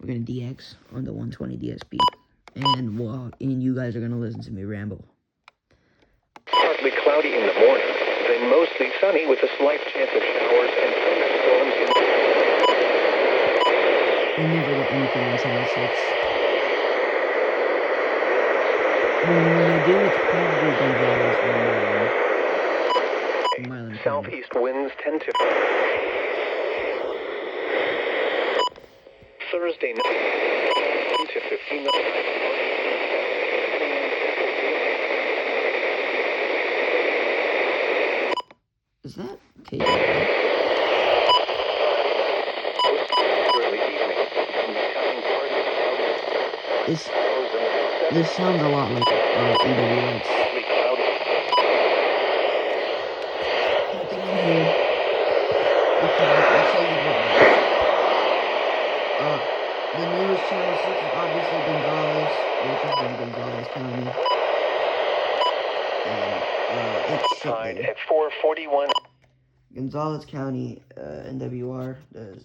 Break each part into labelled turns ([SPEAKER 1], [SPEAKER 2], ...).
[SPEAKER 1] We're gonna DX on the 120 DSP, and you guys are gonna listen to me ramble.
[SPEAKER 2] Partly cloudy in the morning, then mostly sunny with a slight chance of showers and thunderstorms in the...
[SPEAKER 1] I never get anything on channel 6. When I do, it's probably Gonzalez from Milan.
[SPEAKER 2] Southeast winds tend to... Thursday night to 15
[SPEAKER 1] Is that okay? This sounds a lot like EWX. The nearest channel 6 is obviously Gonzalez, which is in Gonzalez County. It's
[SPEAKER 2] tide at 4:41.
[SPEAKER 1] Gonzalez County, NWR, it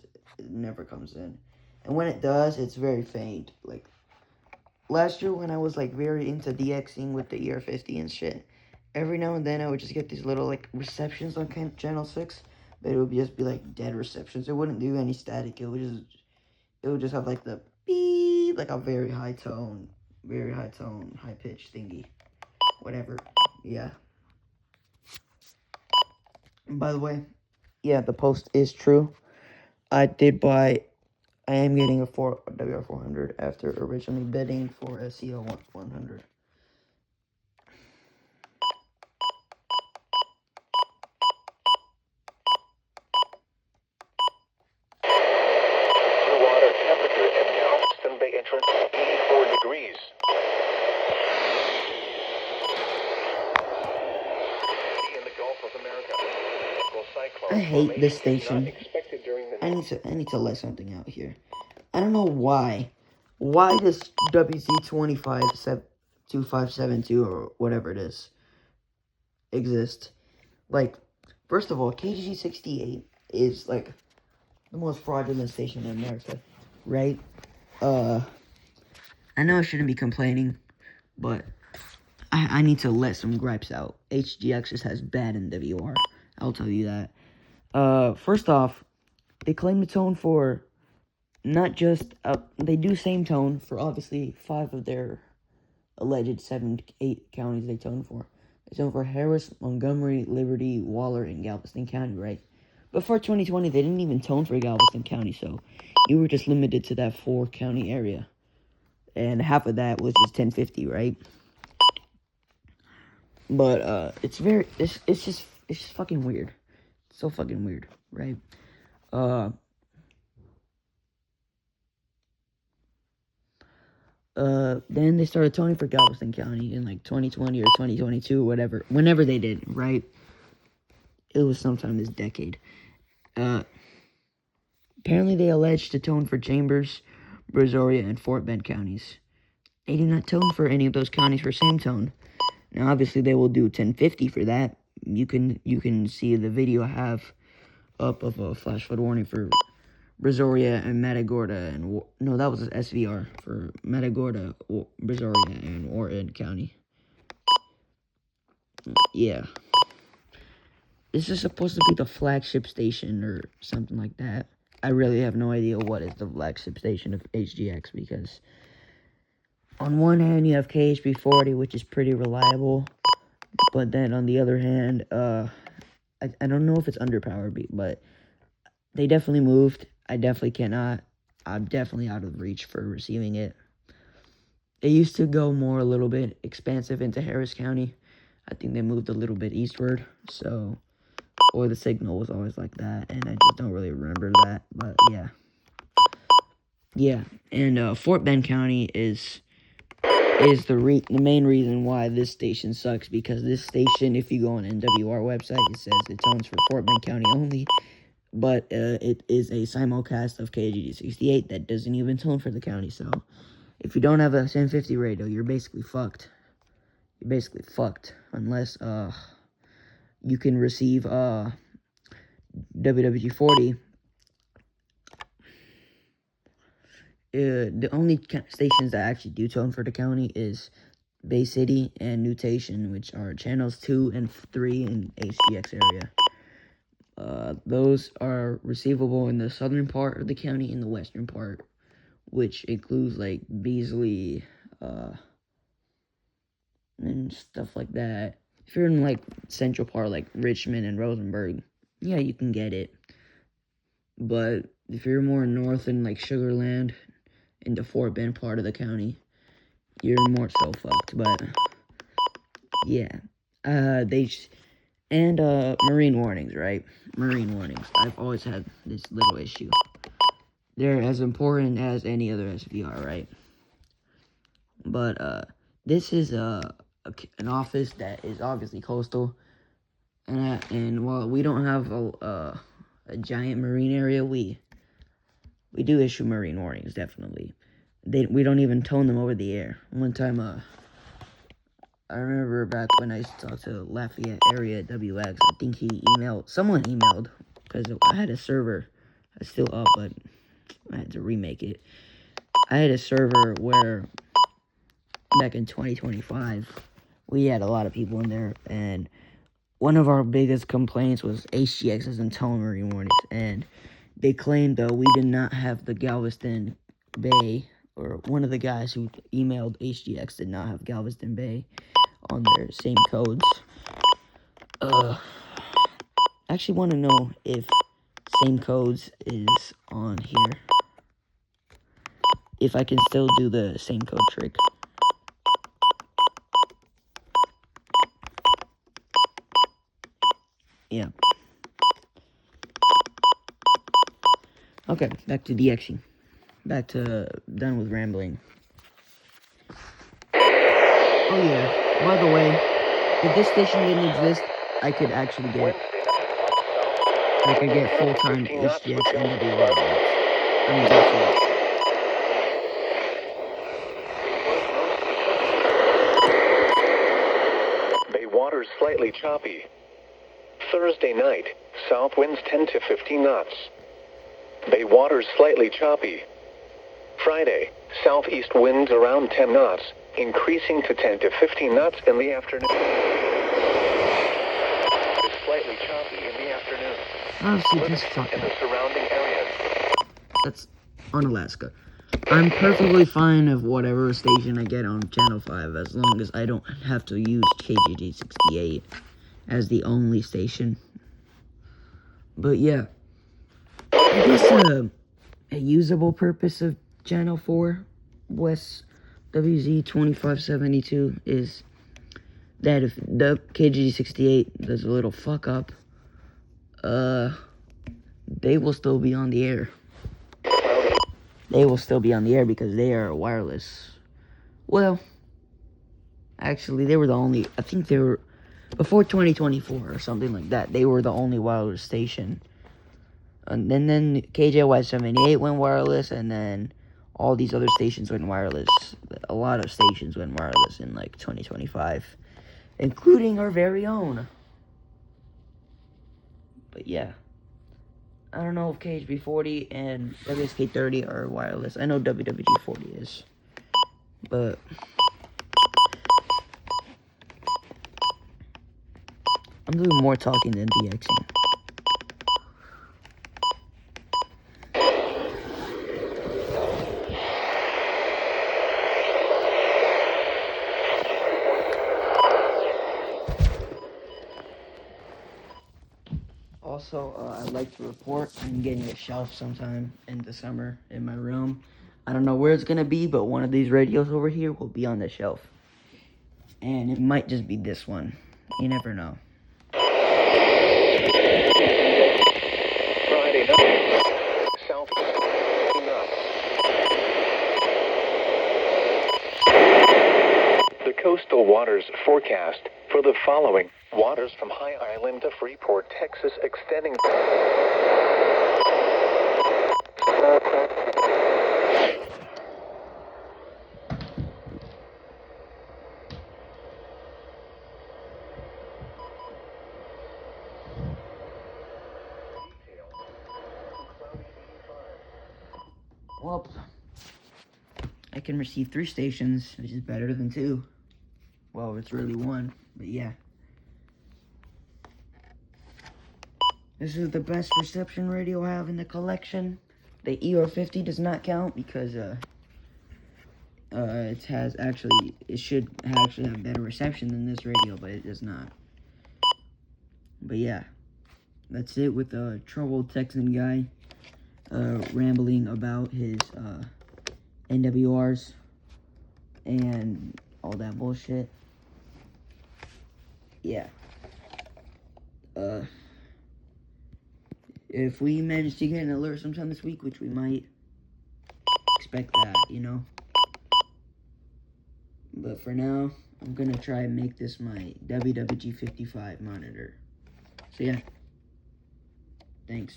[SPEAKER 1] never comes in. And when it does, it's very faint. Like, last year when I was, like, very into DXing with the ER50 and shit, every now and then I would just get these little, like, receptions on channel 6, but it would just be, like, dead receptions. It wouldn't do any static. It would just have, like, the beep, like a very high tone, high pitch thingy. Whatever. Yeah. And by the way, yeah, the post is true. I am getting a WR400 after originally bidding for a CO 100.
[SPEAKER 2] Water temperature at Galveston Bay entrance 84 degrees. In the Gulf of America.
[SPEAKER 1] I hate this station. I need to let something out here. I don't know why. Why does WC2572 or whatever it is exist? Like, first of all, KG68 is like the most fraudulent station in America, right? I know I shouldn't be complaining, but I need to let some gripes out. HGX just has bad NWR. I'll tell you that. First off, they claim the tone for not just, they do same tone for obviously 5 of their alleged 8 counties they tone for. They tone for Harris, Montgomery, Liberty, Waller, and Galveston County, right? But for 2020, they didn't even tone for Galveston County, so you were just limited to that 4-county area. And half of that was just 1050, right? But, it's just fucking weird. So fucking weird, right? Then they started toning for Galveston County in like 2020 or 2022, whatever, whenever they did, right? It was sometime this decade. Apparently they alleged to tone for Chambers, Brazoria, and Fort Bend counties. They did not tone for any of those counties for same tone. Now, obviously, they will do 1050 for that. You can see the video I have up of a flash flood warning for Brazoria and Matagorda, and no, that was SVR for Matagorda, Brazoria, and Orton County. Yeah. This is supposed to be the flagship station or something like that. I really have no idea what is the flagship station of HGX, because on one hand you have KHB40, which is pretty reliable, but then on the other hand, I don't know if it's underpowered, but they definitely moved. I definitely cannot. I'm definitely out of reach for receiving it. It used to go a little bit expansive into Harris County. I think they moved a little bit eastward, so, or the signal was always like that, and I just don't really remember that, but yeah. Yeah, and Fort Bend County is the main reason why this station sucks, because this station, if you go on NWR website, it says it tones for Fort Bend County only, but it is a simulcast of KGD68 that doesn't even tone for the county, so if you don't have a 1050 radio, you're basically fucked. You're basically fucked, unless you can receive WWG40 The only stations that actually do tone for the county is Bay City and Nutation, which are channels 2 and 3 in HGX area. Those are receivable in the southern part of the county and the western part, which includes like Beasley, and stuff like that. If you're in like central part, like Richmond and Rosenberg, yeah, you can get it. But if you're more north in like Sugarland in the Fort Bend part of the county, you're more so fucked. But yeah, marine warnings, right? Marine warnings. I've always had this little issue. They're as important as any other SVR, right? But this is an office that is obviously coastal, and while we don't have a giant marine area, we do issue marine warnings, definitely. We don't even tone them over the air. One time, I remember back when I used to talk to Lafayette area WX, I think someone emailed, because I had a server that's still up, but I had to remake it. I had a server where, back in 2025, we had a lot of people in there, and one of our biggest complaints was HGX doesn't tone marine warnings, and they claimed, though, we did not have the Galveston Bay, or one of the guys who emailed HGX did not have Galveston Bay on their same codes. I actually want to know if same codes is on here. If I can still do the same code trick. Yeah. Okay, back to DXing. Back to done with rambling. Oh yeah, by the way, if this station didn't exist, I could actually get full-time HGX NWR. I mean, DXs.
[SPEAKER 2] Bay waters slightly choppy. Thursday night, south winds 10 to 15 knots. Bay waters slightly choppy. Friday, southeast winds around 10 knots, increasing to 10 to 15 knots in the afternoon. It's slightly choppy in the afternoon.
[SPEAKER 1] Oh, see, this fucking...
[SPEAKER 2] In the surrounding areas.
[SPEAKER 1] That's on Alaska. I'm perfectly fine of whatever station I get on Channel 5, as long as I don't have to use KGG68 as the only station. But yeah, I guess a usable purpose of Channel 4 West WZ 2572 is that if the KGG68 does a little fuck up, they will still be on the air. They will still be on the air because they are wireless. Well, actually, they were the only, I think they were, before 2024 or something like that, they were the only wireless station. And then KJY78 went wireless, and then all these other stations went wireless. A lot of stations went wireless in, like, 2025, including our very own. But yeah. I don't know if KHB40 and WSK30 are wireless. I know WWG40 is. But I'm doing more talking than DXing. Also, I'd like to report I'm getting a shelf sometime in the summer in my room. I don't know where it's going to be, but one of these radios over here will be on the shelf. And it might just be this one. You never know.
[SPEAKER 2] Friday night, southeast knots. The coastal waters forecast for the following: waters from High Island to Freeport, Texas, extending.
[SPEAKER 1] Well, I can receive 3 stations, which is better than 2. Well, it's really 1, but yeah. This is the best reception radio I have in the collection. The ER50 does not count because it should actually have better reception than this radio, but it does not. But yeah, that's it with the troubled Texan guy rambling about his NWRs and all that bullshit. Yeah. If we manage to get an alert sometime this week, which we might, expect that, you know. But for now, I'm gonna try and make this my WWG55 monitor. So yeah. Thanks.